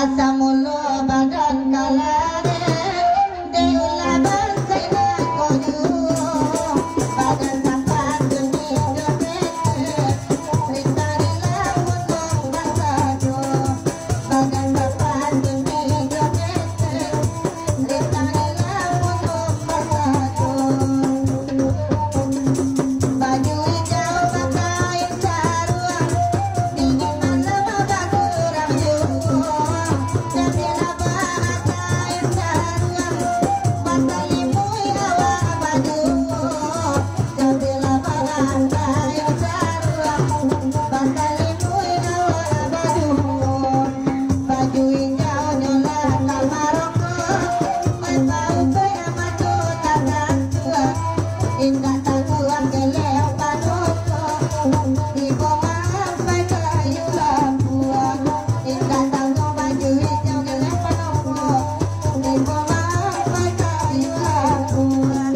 Asamulu badan kalare deula bansena koyu badan sampan demi domet ritari lamun basajo badan sampan demi domet ritari lamun basajo baju hijau pakai sarung dingin malam bakurang juku indah tangguhan geleng panuko di bawah kayu lampuan indah tangguh baju hijau geleng panuko di bawah kayu lampuan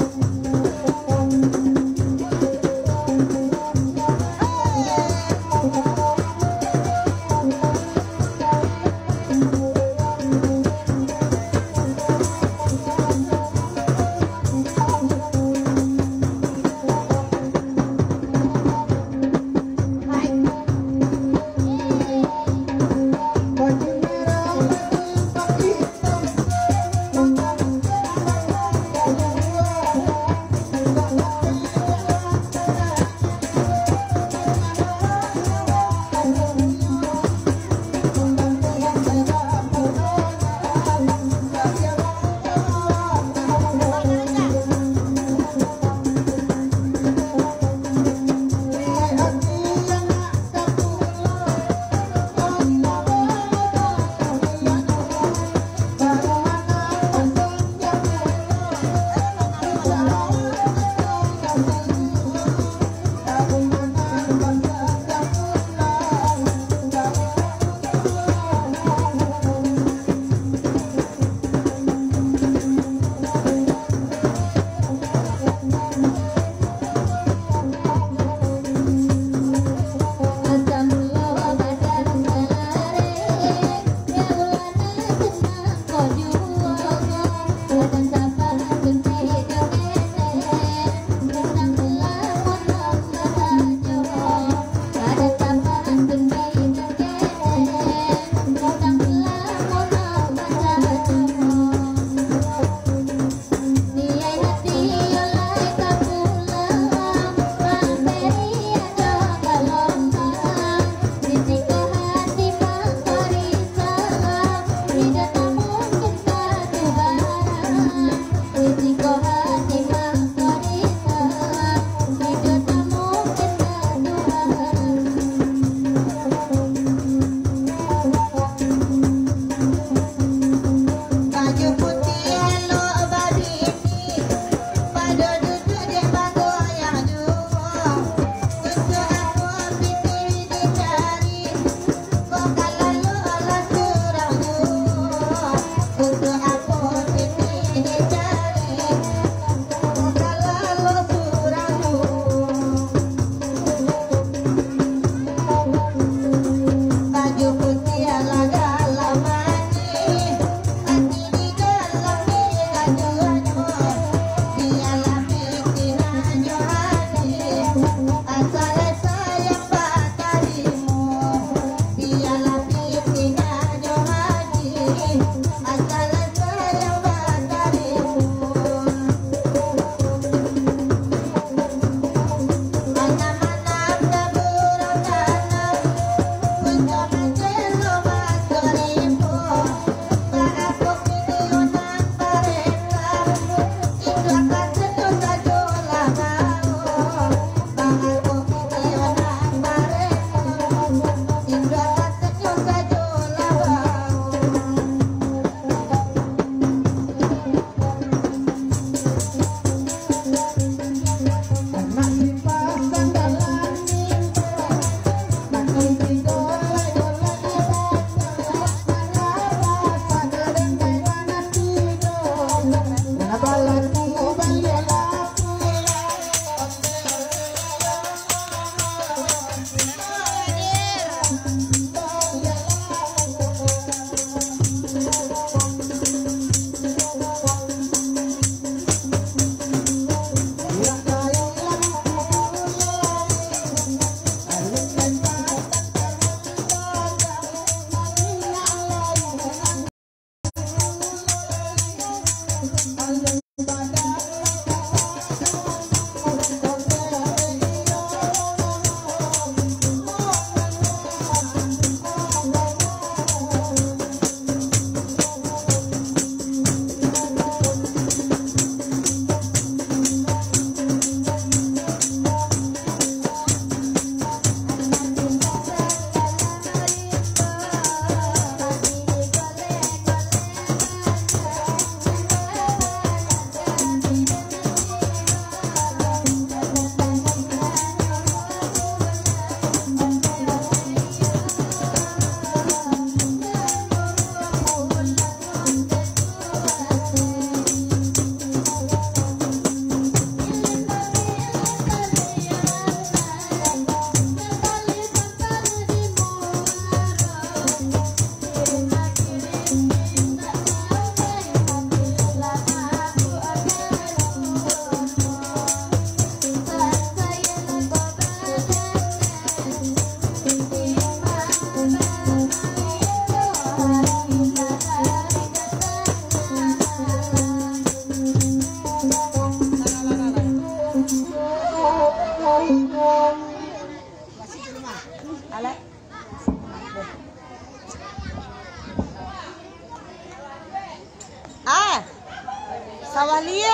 Sawalie.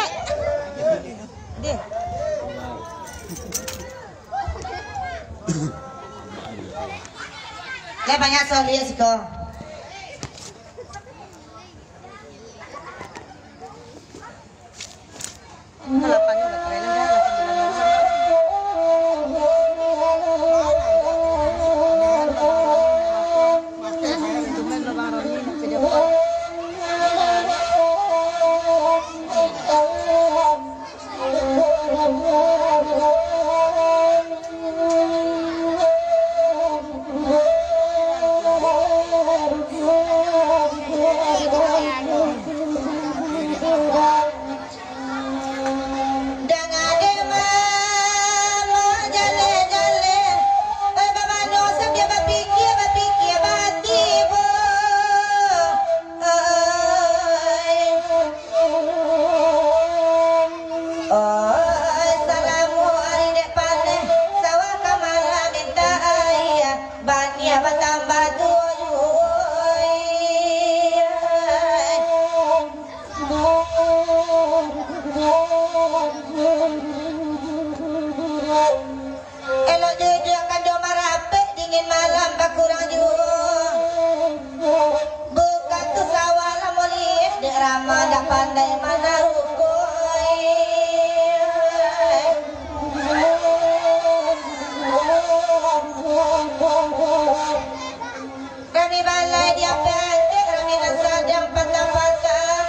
Deh. Le banyak sawalie sih kok. Halapannya udah keren dah. Pandai mana rukoi kami balai dia penting kami nasadang patang-patang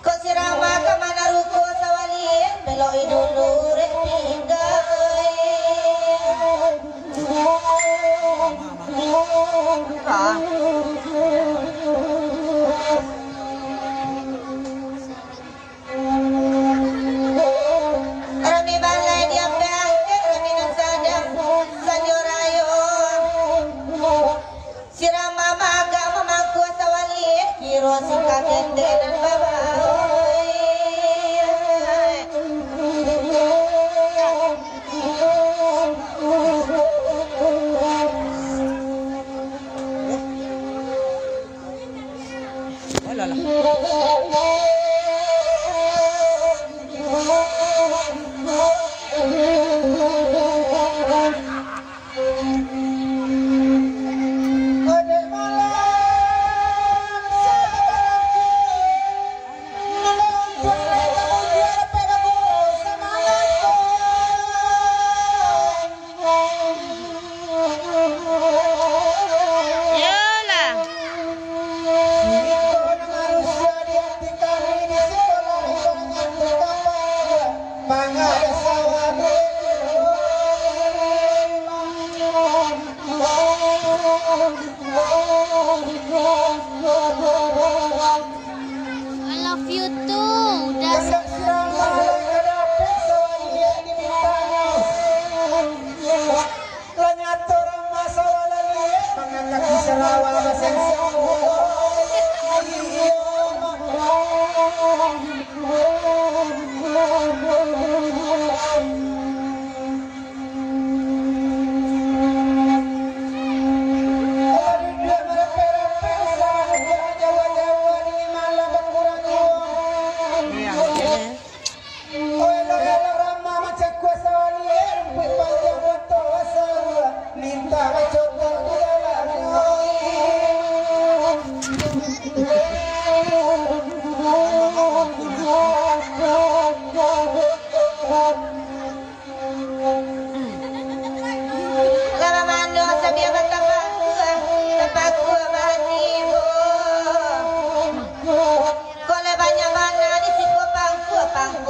kau sirama ke mana ruko sawalin beloi dulu rek tinggai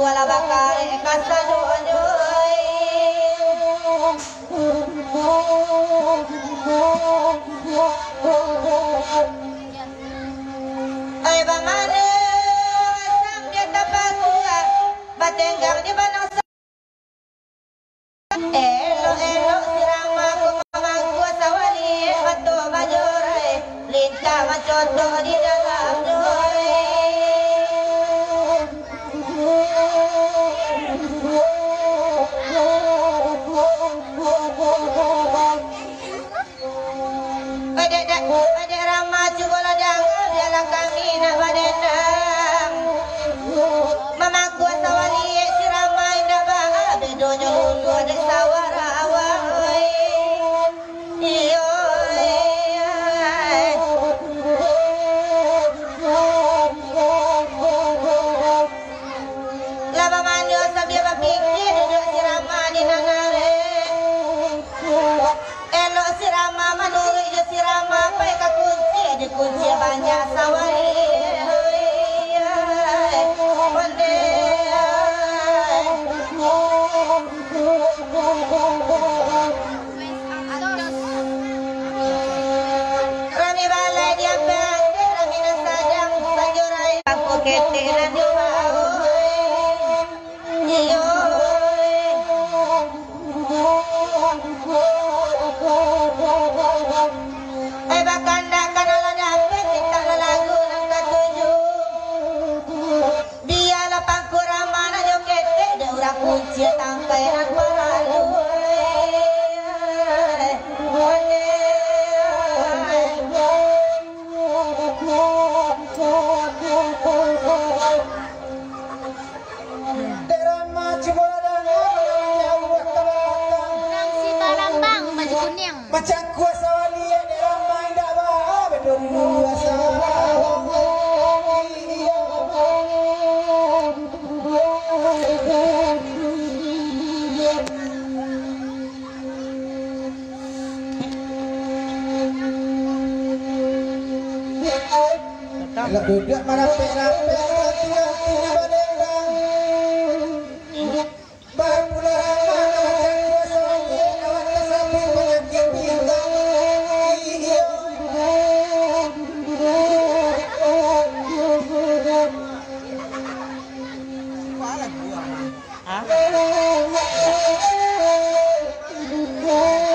Wala bakare kasadoy ay bamane sambil tapagua batenggang di banang elo sirama ko pamagwa sa wali bato majoray linta machoto di dalam joy pada ramah cubola jangan dalam kami nak badenam mama kuasa wali si ramai dah bah bedonya lulu ada sawara awai iyo lama manyo sambil berpikir duduk si ramai di nanare elok si ramai menurut si ramai pai ka kunci ada kunci banyak sawari Rami balai dia bang Rami nasadang sanjurai aku ketik radio bakanda kanala dapat kita lagu nang ketujuh biarlah pangkuramana jokete de urang kunci tangkai nan paralu derama cibola nang si talambang baju kuning macam kuasa wali derama indah bah betul kuasa Kalau duduk merape-rape hati-hatinya badendang bahan pula ramah macam kuasa wali awak tersapu penyakit bintang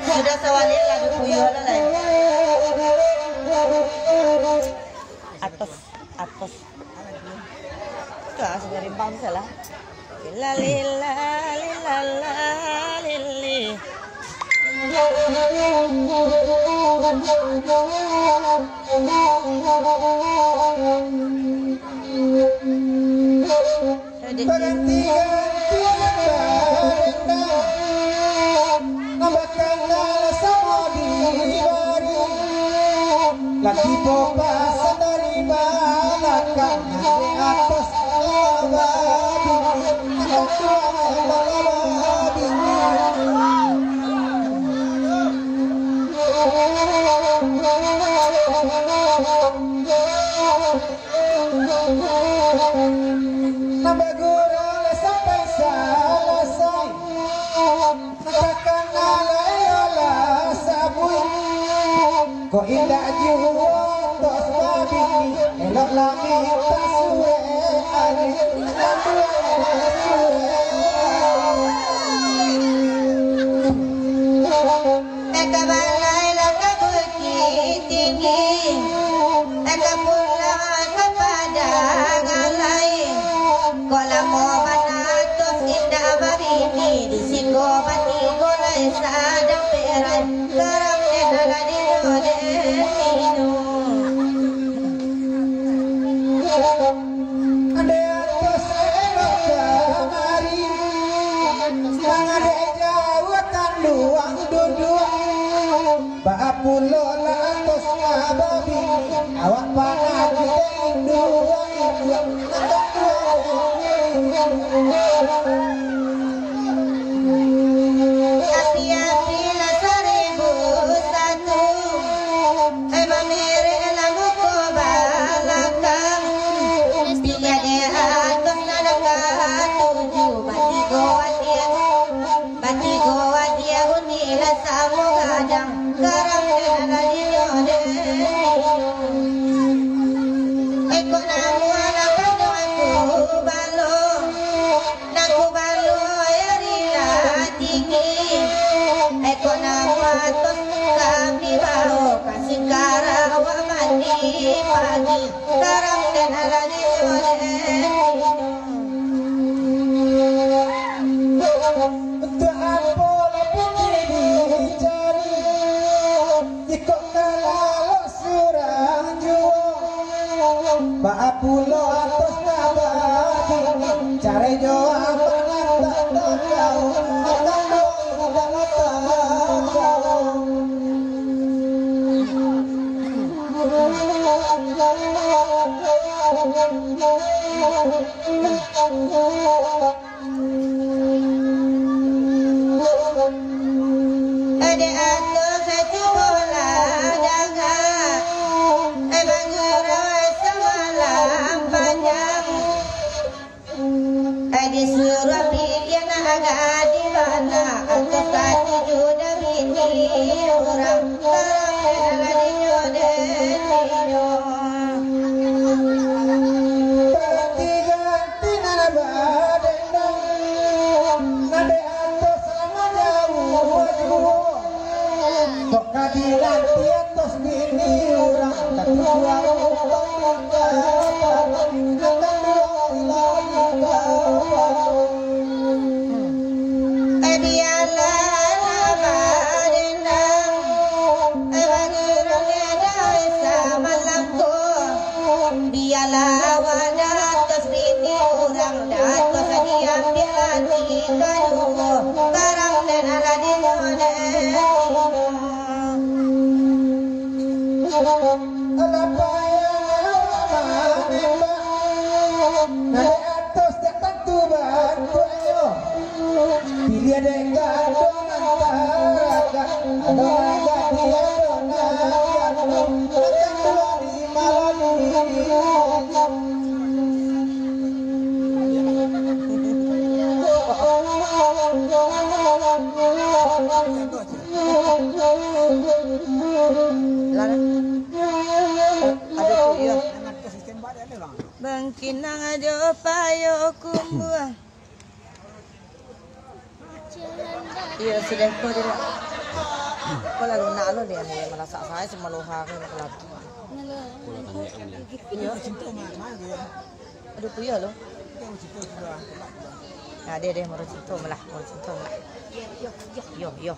sudah sawali lagu puyuh lah atas tuh asal dari bangsa lah lila lili lagi boba sadari balakan di atas nabagura sampai selesai katakan ala sabui kok indah jiwa tos babi elok lagi pasue ali batigo lai sadang perai karam nenaga dinode minu ade atos elok kamari mangade jawatan luang duduk baapulo la atos ngababi awak panagi duang api-api la 1001 mamere lagu ko balakang pilih de atos nanaga tuju batigo adia unila samo gadang karam nenaga dinode eko namu ala kado aku balo erila tinggi eko namu atos kami balo kasih karawa mandi pagi karam nenaga dinode untuk apa putri dicari jika kalau surang jual baapulo atos nabati cari jawab tak tahu ade atos sejubola daga bangura semalam panjang ade suruh pilihan agak di mana atos kaki juda bini orang karang nenaga dinode ganti nana badendang nade atos sama jauh kok ganti atos bini orang ketua biarlah wadah tos bini orang datos diambil lagi kayu karang nenaga dinode nade atos tak tentu bantu ayo pilih ada gadong antara ada naga dia di malam bangkinang ada payo kumbuah iya sudah kau tidak kau lalu nak lo dia ni malah saya semua luha ke malah iya aduh kuya lo nah dia mau cinta malah yo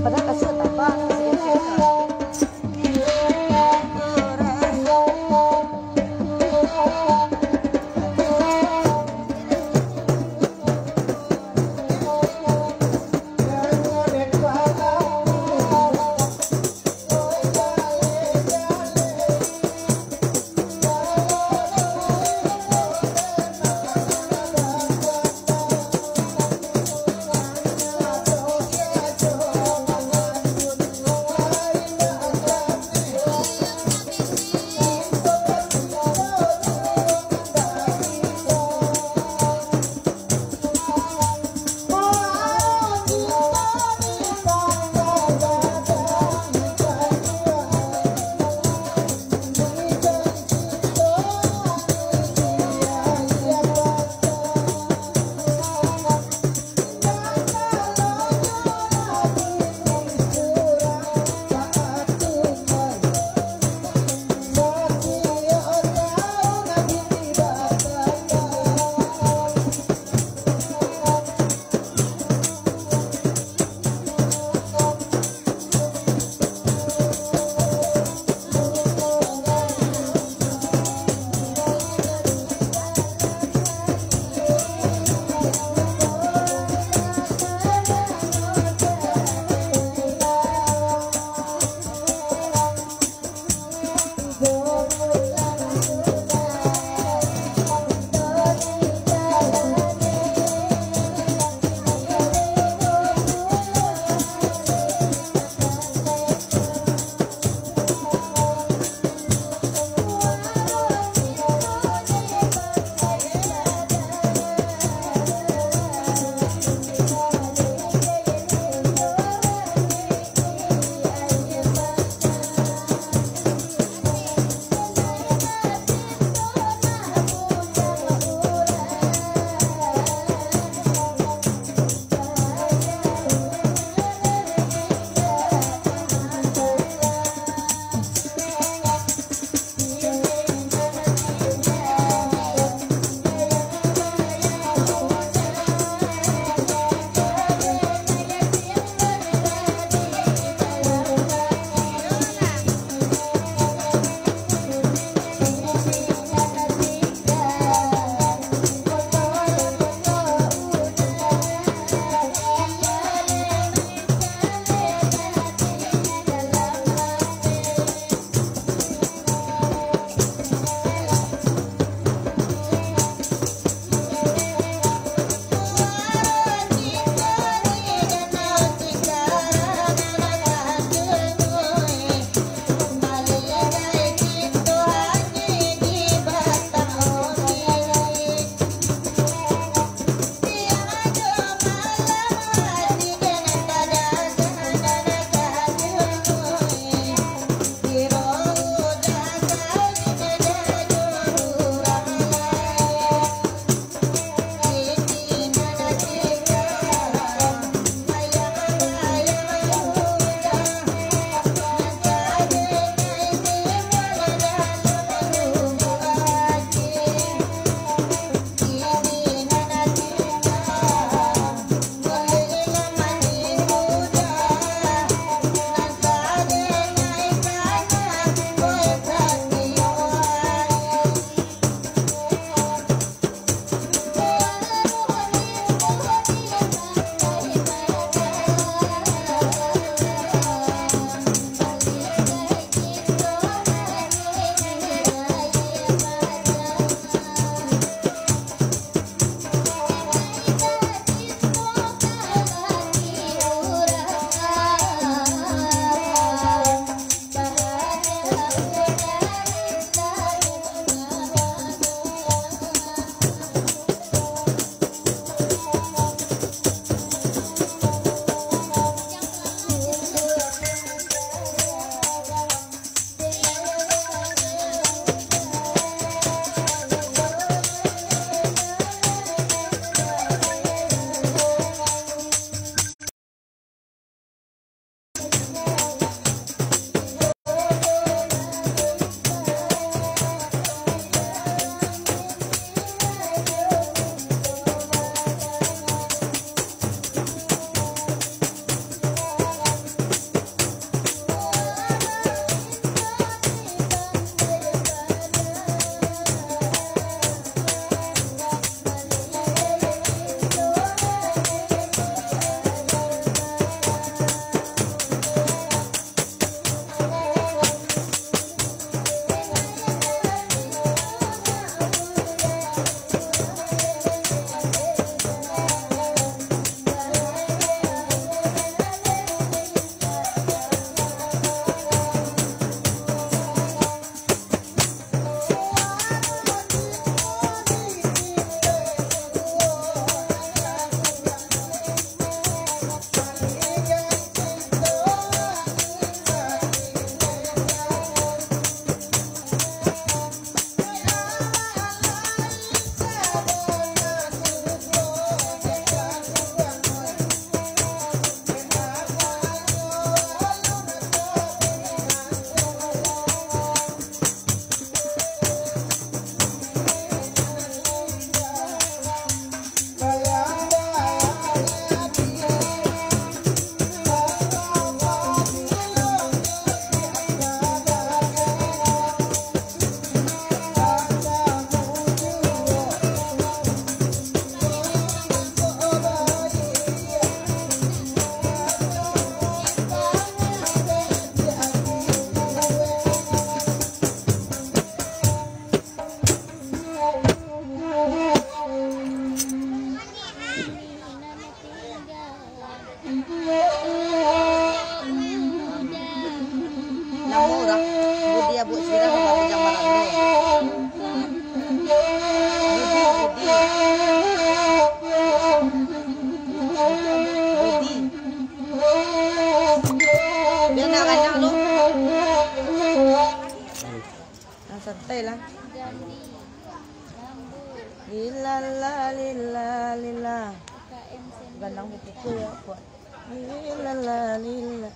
padahal kasih apa lila lila lila. Gandang buku ya buat. Lila lila.